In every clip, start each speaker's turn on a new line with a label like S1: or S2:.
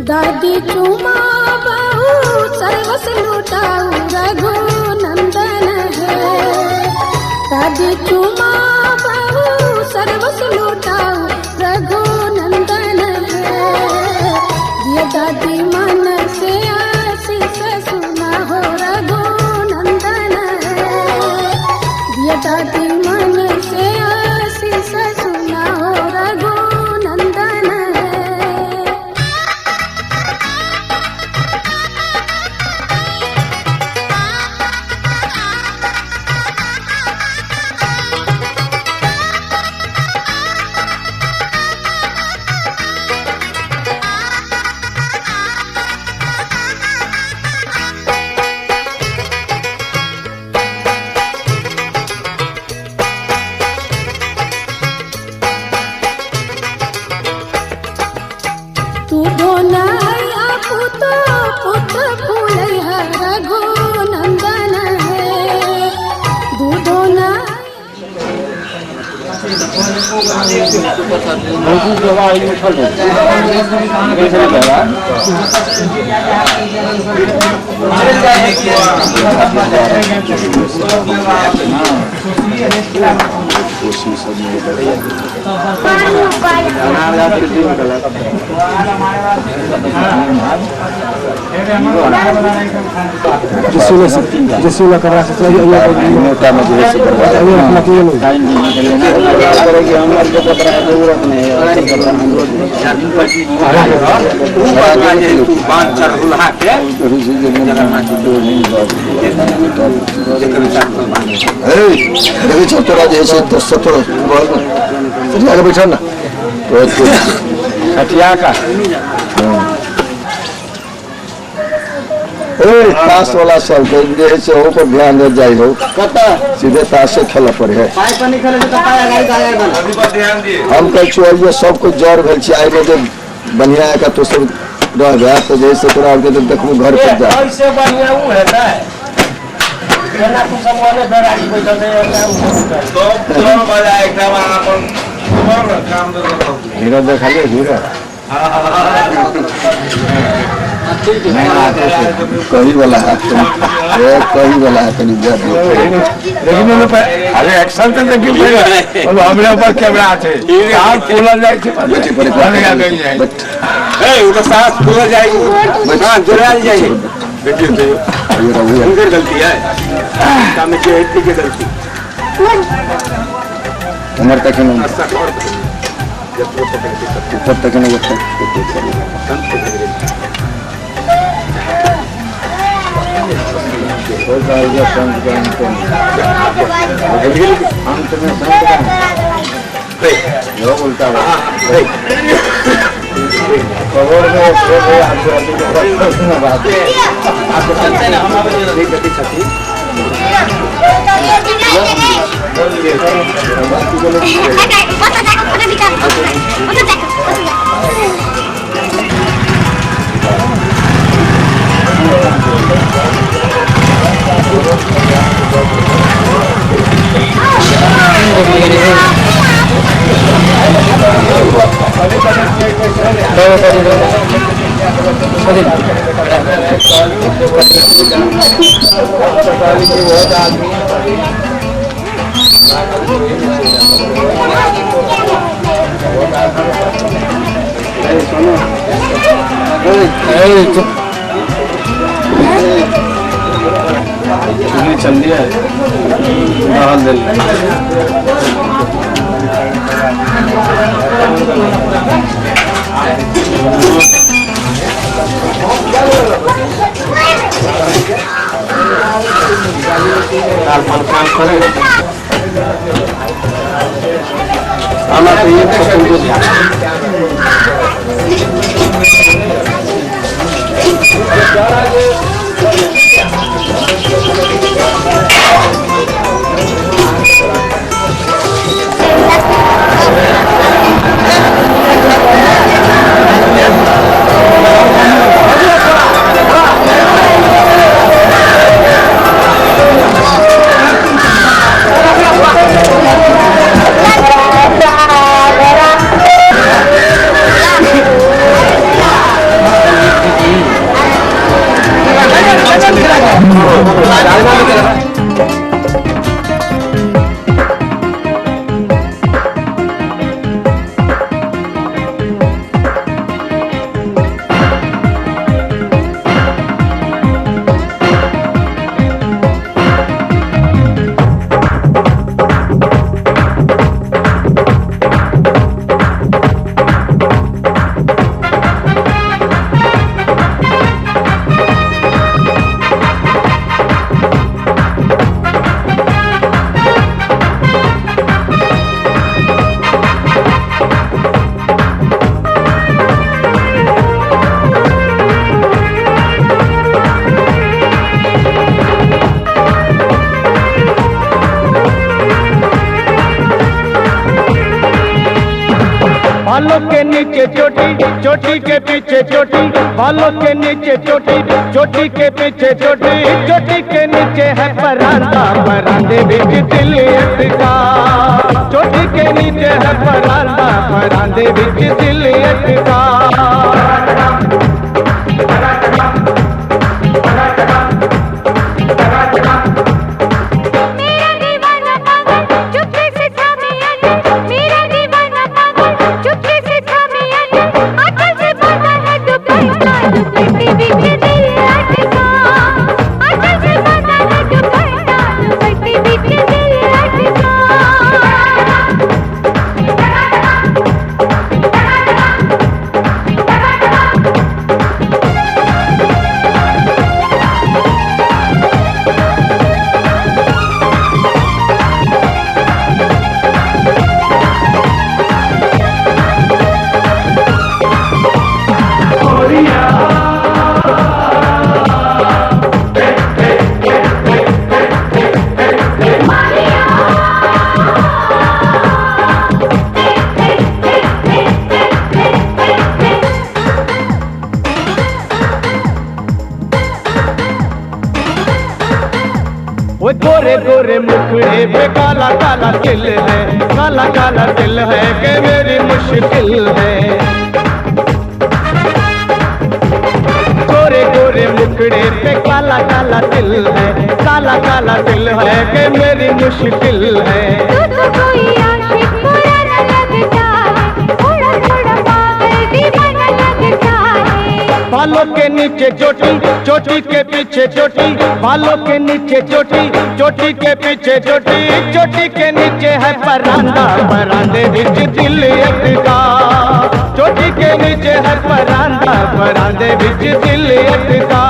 S1: दादी चुमा बहु सर्वस लुटाऊ रघुनंदन है। दादी चुमा बहु सर्वस लुटाऊ रघुनंदन है। ये दादी मन से आशीष सुना हो रघुनंदन है। ये दादी मन से आशीष सुना हो रघुनंदन है। तू ढोलैया पुत पुत फूलैया रघुनंदन है। दूधो
S2: जसूला कर रहा
S3: तोरा जैसे आगे बैठा ना
S2: हटिया का
S3: ताश वाला सब से हो पर ध्यान दे जाए हो सीधे ताश से खेला पड़े है। हम कह छुए सब कुछ जड़ भेल आई में बढ़िया का तो सब रह गया तो जैसे तोरा देखू घर पर जा
S2: हीरा देखा लिया हीरा
S3: कही वाला है कही वाला है कहीं
S2: लेकिन अरे एक्शन तो देखिए पड़ेगा हमरे ऊपर कैमरा है यार खोला जाए
S3: बैठे पड़े
S2: उसका साथ खोला जाएगी हां जोड़ा जाएगी देखिए तो ये गलती है काम में की गलती
S3: उम्र तक नहीं ऊपर तक नहीं होता
S2: उल्टा चल दिया
S4: बालों के नीचे चोटी, चोटी के पीछे चोटी, बालों के नीचे चोटी, चोटी के पीछे चोटी, चोटी के नीचे है परांदा, परांदे बीच दिल अटका। चोटी के नीचे है परांदा, परांदे बीच दिल अटका। वो गोरे गोरे मुखड़े पे काला काला तिल है, काला काला तिल है कि मेरी मुश्किल है। गोरे गोरे मुखड़े पे काला काला तिल है, काला काला तिल है कि मेरी मुश्किल है।
S5: तो कोई आशिक बुरा न लगता है, थोड़ा थोड़ा पागल दीवाना लगता है।
S4: बालों के नीचे चोटी, चोटी के पीछे चोटी, बालों के नीचे चोटी, चोटी के पीछे चोटी, चोटी के नीचे है परांदा, परांदे बीच दिल अटका। चोटी के नीचे है परांदा, परांदे बीच दिल अटका।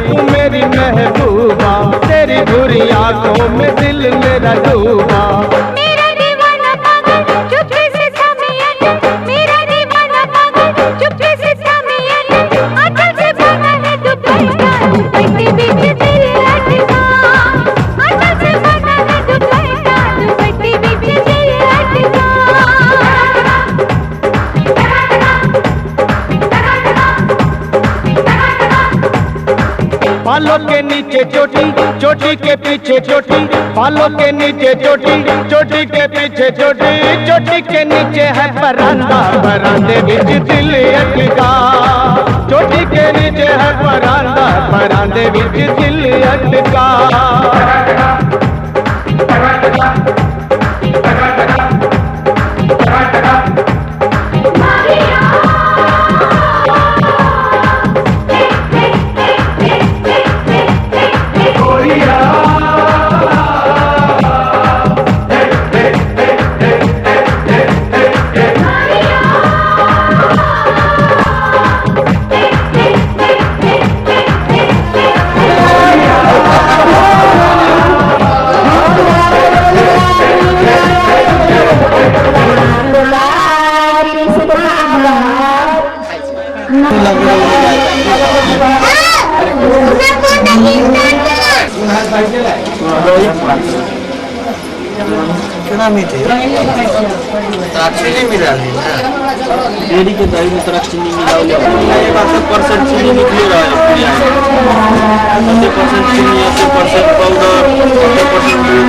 S4: तू मेरी महबूबा, तेरी बुरी आंखों में दिल मेरा डूबा।
S5: मेरा दीवाना पागल चुपके से सामियन, मेरा दीवाना पागल चुपके से सामियन, आंचल से भागा है दुपट्टा, दुपट्टे बीच दिल अटका। आंचल से भागा है दुपट्टा, दुपट्टे बीच दिल अटका।
S4: बालों के नीचे चोटी, चोटी के पीछे चोटी, बालों के नीचे चोटी, चोटी के पीछे चोटी, चोटी के नीचे है परांदा, परांदे बीच दिल अटका। चोटी के नीचे है परांदा, परांदे बीच दिल अटका।
S6: कितना मीठे अच्छी नहीं मिला डेयरी के दही में तरह चीनी मिला हुआ है। ये बात 80% चीनी निकल रहा है पूरी आज। 80% चीनी, 80% पाउडर, 80% दूध।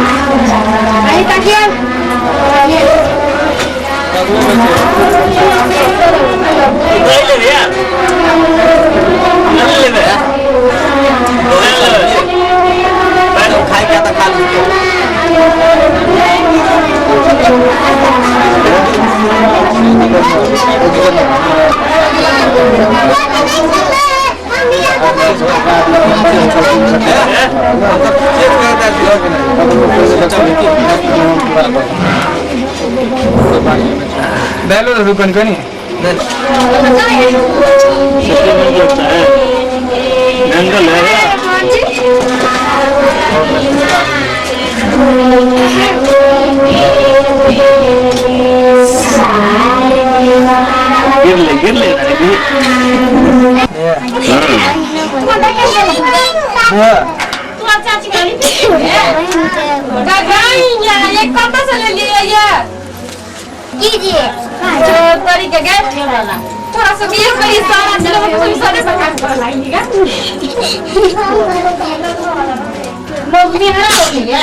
S1: नहीं ताकिए
S6: दही ले लिया? नहीं ले लिया? पहले खाए क्या था खा लीजिए।
S2: बैलो दुकान का नहीं
S6: जंगल है गिर ले
S5: कीजिए तरीके के थोड़ा सा ये करी सारा चलो तुम सारे प्रकार कर लाएंगे लोग भी हरा हो गया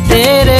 S1: तेरे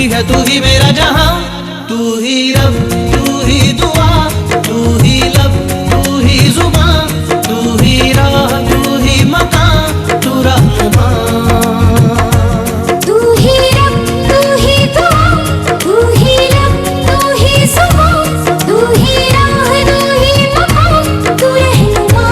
S7: तू ही मेरा जहां, तू ही रब, तू ही दुआ, तू ही लब, तू ही जुबान, तू ही राह, तू ही मकान, तू रहनुमा।
S5: तू ही रब, तू ही दुआ, तू ही लब, तू ही जुबान, तू ही राह, तू ही मकान, तू रहनुमा।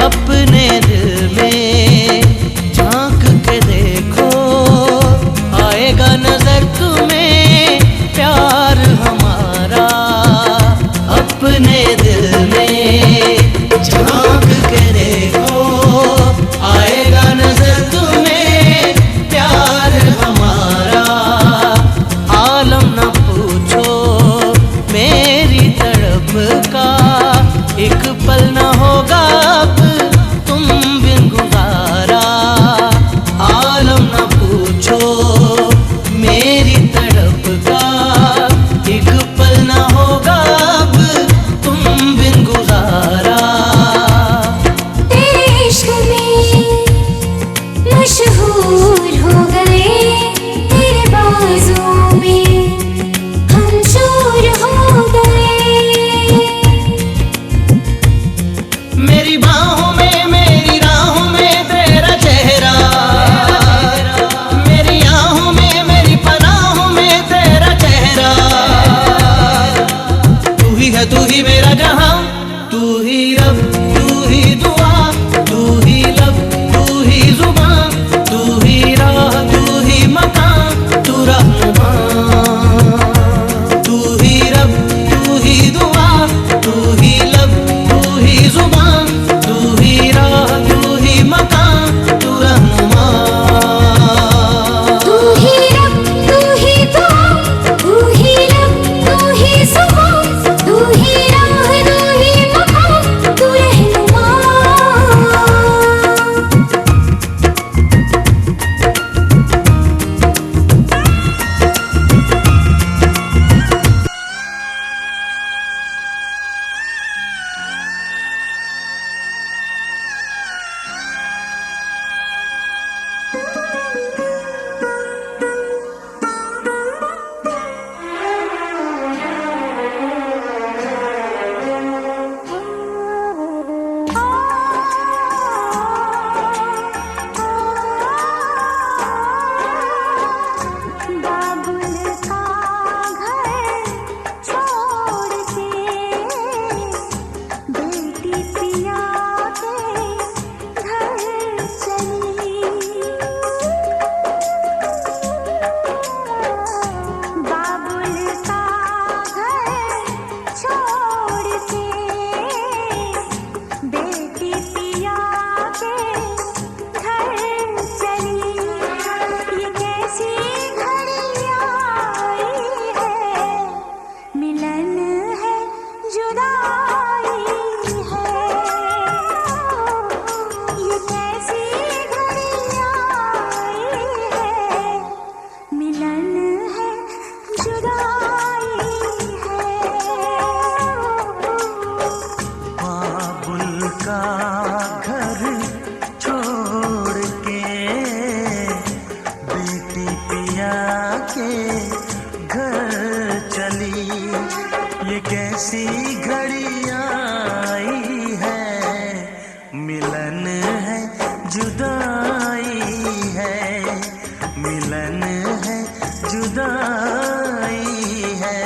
S7: अपने दिल में झांक के देखो, आएगा नजर तुम्हें प्यार हमारा। अपने दिल में झांक के देखो, आएगा नजर तुम्हें प्यार हमारा। आलम न पूछो मेरी तड़प का, एक पल न होगा अब तुम बिन गुजारा। आलम न पूछो मेरी तड़प का, एक पल न होगा अब तुम बिन गुजारा।
S5: तेरे इश्क में मशहूर हो गए, तेरे बाजों में हम चूर हो गए।
S7: मेरी बाहों में, मेरी राहों में तेरा चेहरा, मेरी आहों में, मेरी पनाहों में तेरा चेहरा। तू ही है, तू ही मेरा जहां, तू ही रब, तू ही दुआ, तू ही लब, तू ही जुबान, तू ही राह, तू ही मकान, तू रहनुमा। तू ही रब, तू ही दुआ, तू ही लब, तू ही जुबान, तू ही राह, तू ही मकान, तू रहनुमा।
S5: तू ही रब, तू ही दुआ, तू ही लब, तू ही जुबान, तू ही राह, तू ही मकान, तू रहनुमा। बाबुल का घर छोड़ के बेटी पिया के घर चली। बाबुल का घर छोड़ के बेटी पिया के घर चली। ये कैसी घड़ियां आई है, मिलन है जुदाई है। ये कैसी घड़ियां आई है, मिलन है जुदाई है।
S7: बाबुल का घर छोड़ के बेटी पिया के घर चली। ये कैसी घड़ियां आई है, मिलन है जुदाई है, मिलन है जुदाई है।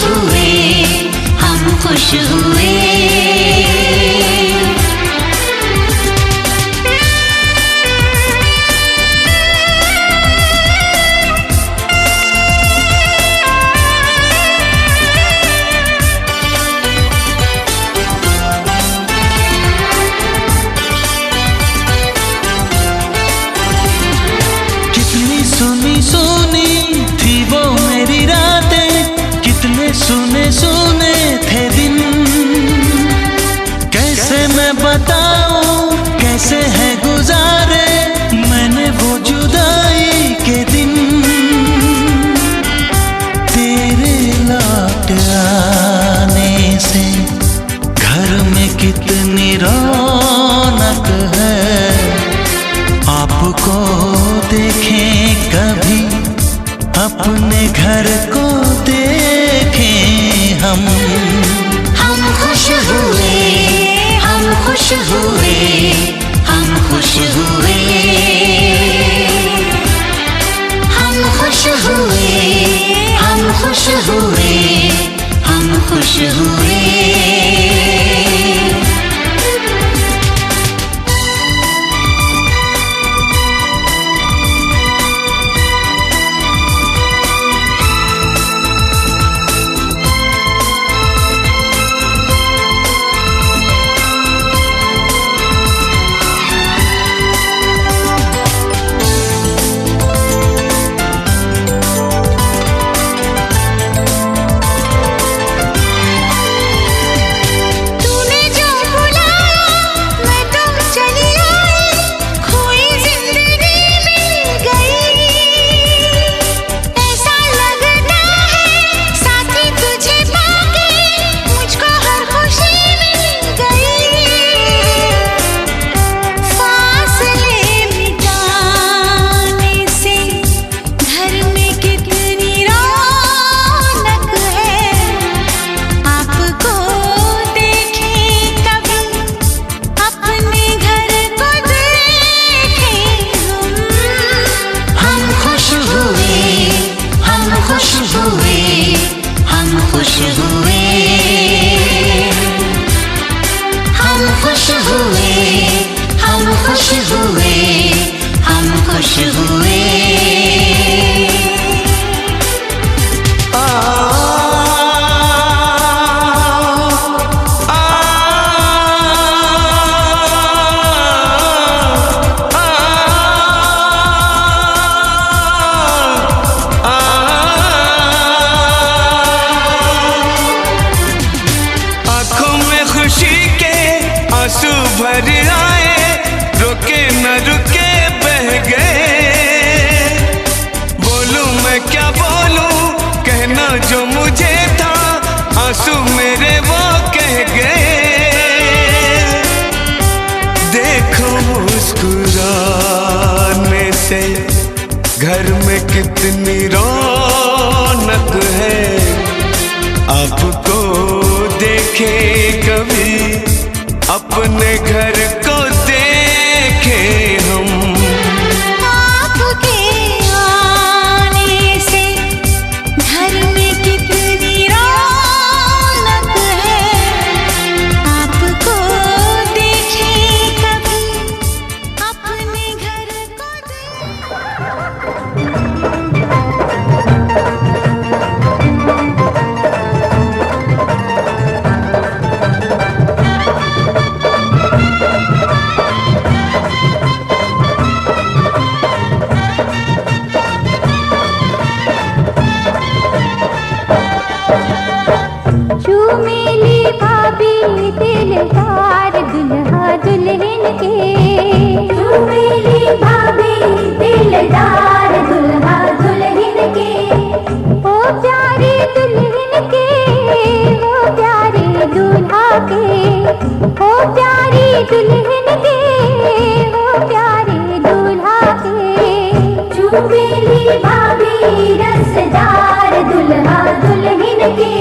S7: हुए, हम खुश हुए।
S8: सुनी सुनी थी वो मेरी रातें, कितने सुने सुने थे दिन। कैसे मैं बताऊं कैसे है गुजारे मैंने वो जुदाई के दिन। तेरे लौट आने से घर में कितनी रौनक है, आपको देखें कभी अपने घर को देखें हम।
S7: हम खुश हुए, हम खुश हुए, हम खुश हुए। हम खुश हुए, हम खुश हुए, हम खुश हुए।
S9: घर में कितनी रौनक है, आपको देखे कभी अपने घर को देखे हम।
S5: आपके आने से घर में कितनी रौनक है, आपको देखे कभी अपने घर को
S1: चूमेली भाभी दिलदार दुल्हा दुल्हन के। चूमेली भाभी दिलदार दुल्हा दुल्हन के। ओ प्यारे दुल्हन के, ओ प्यारे दूल्हा के। ओ प्यारी दुल्हन के, ओ प्यारे दूल्हा के। चूमेली भाभी रसदार दुल्हा दुल्हन के।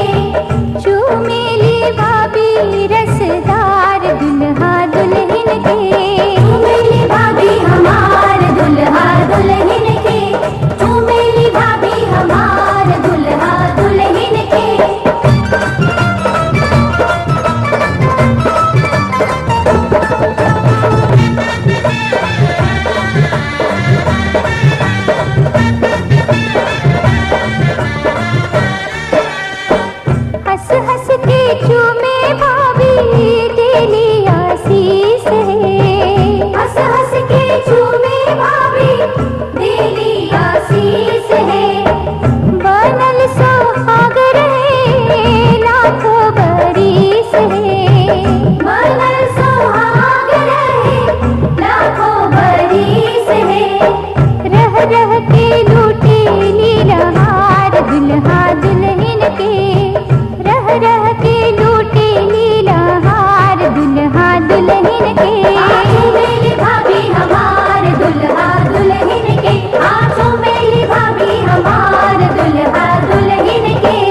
S1: चूमेली भाभी रसदार दुल्हा दुल्हन के। चूमेली भाभी हमार दुल्हा दुल्हन के। चूमेली भाभी हमार दुल्हा दुल्हन के। हंस हंस के चूमे भाभी तेरी आशीष है। हंस हंस के चूमे भाभी तेरी आशीष है। बनल सुहाग रहे लाखों बरिस है। बनल सुहाग रहे लाखों बरिस है। रह रह के लूटे लीलहार दुल्हा दुल्हन के। रह रह के लूटे लीलहार दुल्हा दुल्हन के। आंखों में भाभी हमार दुल्हा दुल्हन के। आंखों में भाभी हमार दुल्हा दुल्हन के।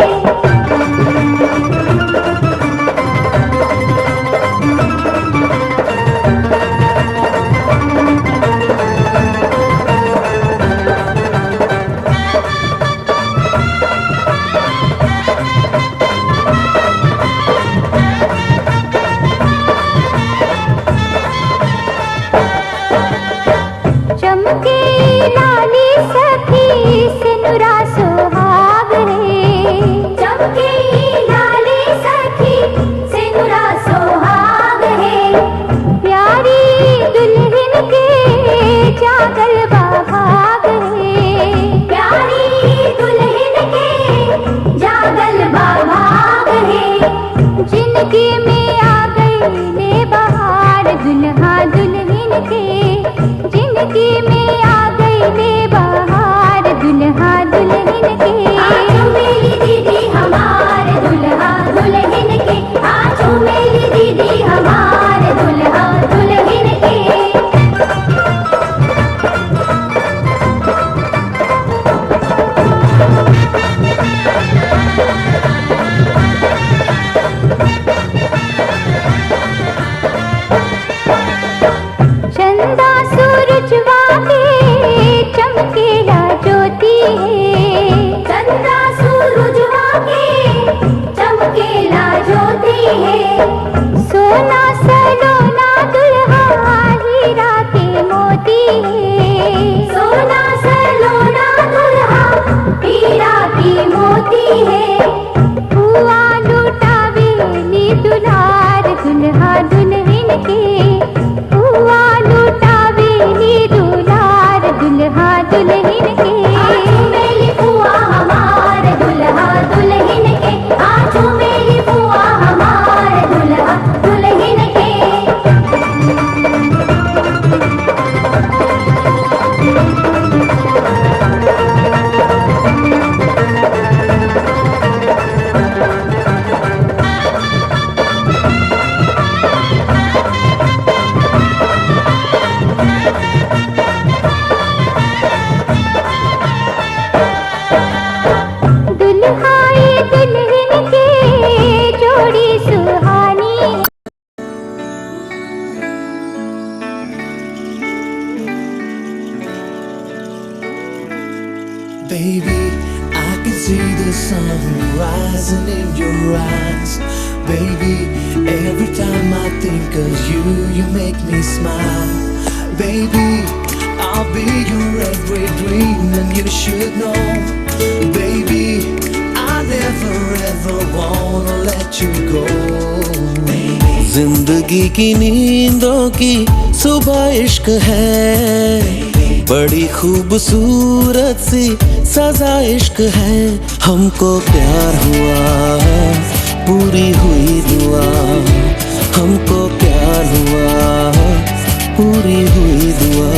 S1: चमके लाली सखी सिनुरा सुहाग रे। चमके लाली सखी सिनुरा सुहाग है। प्यारी दुल्हन के जागल बाभाग है। प्यारी दुल्हन के जागल बाभाग है। जिंदगी में आ गई ले बहार दुल्हा दुल्हन के। जिंदगी में आ गई ले बहार दुल्हा दुल्हन के। आजो मेरी दीदी हमार दुल्हा दुल्हन के। आजो मेरी दीदी हमार दुल्हा दुल्हन के। चंदा सूरजवा के चमकेला ज्योति है। चंदा सूरजवा के चमकेला ज्योति है। सोना सलोना दुल्हा हीरा के मोती है। सोना सलोना दुल्हा हीरा की मोती है। हुआ लुटावेली दुलार दुल्हा दुल्हन के। हुआ लुटावेली दुलार दुल्हा दुल्हन के। आजो मेरी बुआ हमार दुल्हा दुल्हन के। आजो मेरी बुआ हमार दुल्हा दुल्हन के। दुल्हाई दुल्हन के जोड़ी सुहानी।
S8: Baby, I can see the sun rising in your eyes. Baby, every time I think of you, you make me smile. Baby, I'll be your every dream and you should know. Baby, I never ever wanna let you go. जिंदगी की नींदों की सुबह इश्क है। बड़ी खूबसूरत सी सजा इश्क है। हमको प्यार हुआ पूरी हुई दुआ। हमको प्यार हुआ पूरी हुई दुआ।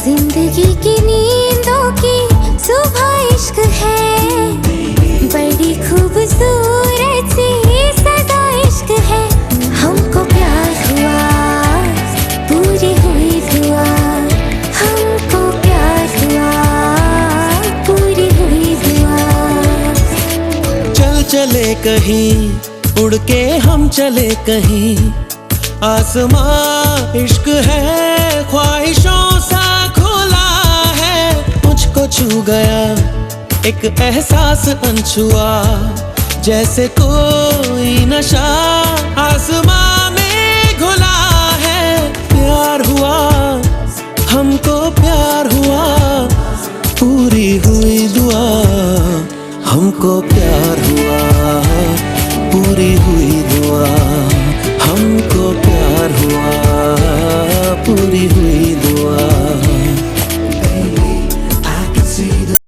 S1: जिंदगी की नींदों की सुबह इश्क है। बड़ी खूबसूरत सी सजा इश्क है। हमको प्यार हुआ पूरी हुई दुआ। हमको प्यार हुआ पूरी हुई दुआ।
S8: चल चले कहीं उड़ के हम चले कहीं। आसमां इश्क है ख्वाहिशों सा खुला है। मुझको छू गया एक एहसास अनछुआ। जैसे कोई नशा आसमां में घुला है। प्यार हुआ हमको प्यार हुआ पूरी हुई दुआ। हमको प्यार हुआ पूरी हुई दुआ, हमको प्यार हुआ।